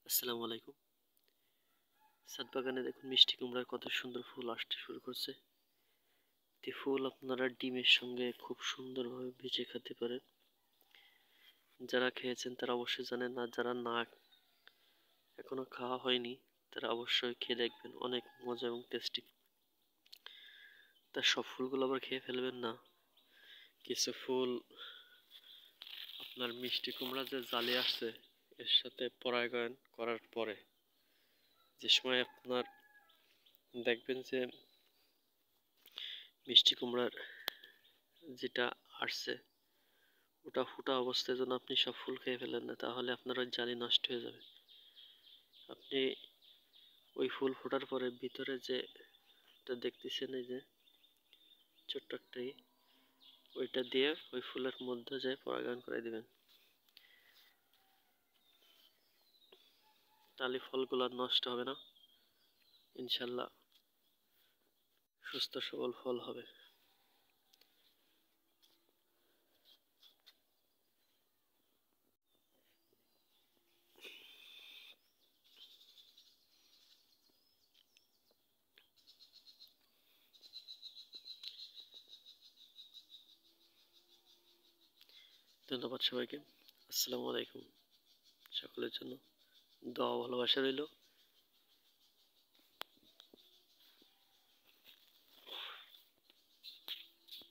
আসসালামু আলাইকুম। ছাদ বাগানে দেখুন মিষ্টি কুমড়ার কত সুন্দর ফুল আসতে শুরু করছে। এই ফুল আপনারা ডিমের সঙ্গে খুব সুন্দরভাবে ভেজে খেতে পারেন। যারা খেয়েছেন তারা অবশ্যই জানেন, আর যারা না এখনো খাওয়া হয়নি তারা অবশ্যই খেয়ে দেখবেন, অনেক মজা এবং টেস্টি। তার সব ফুলগুলো আবার খেয়ে ফেলবেন না। কিছু ফুল আপনার মিষ্টি কুমড়া যে জালে আসছে এর সাথে পরাগায়ন করার পরে যে সময় আপনার দেখবেন যে মিষ্টি কুমড়ার যেটা আসছে ওটা ফুটা অবস্থায় যেন আপনি সব ফুল খেয়ে ফেলেন না, তাহলে আপনার ওই জালি নষ্ট হয়ে যাবে। আপনি ওই ফুল ফোটার পরে ভিতরে যে দেখতেছেন, এই যে ছোট্ট একটা ওইটা দিয়ে ওই ফুলের মধ্যে যে পরাগায়ন করে দিবেন, তাহলে ফলগুলো নষ্ট হবে না, ইনশাল্লাহ সুস্থ সবল ফল হবে। ধন্যবাদ সবাইকে। আসসালামু আলাইকুম। সকলের জন্য দোয়া ভালোবাসা রইল।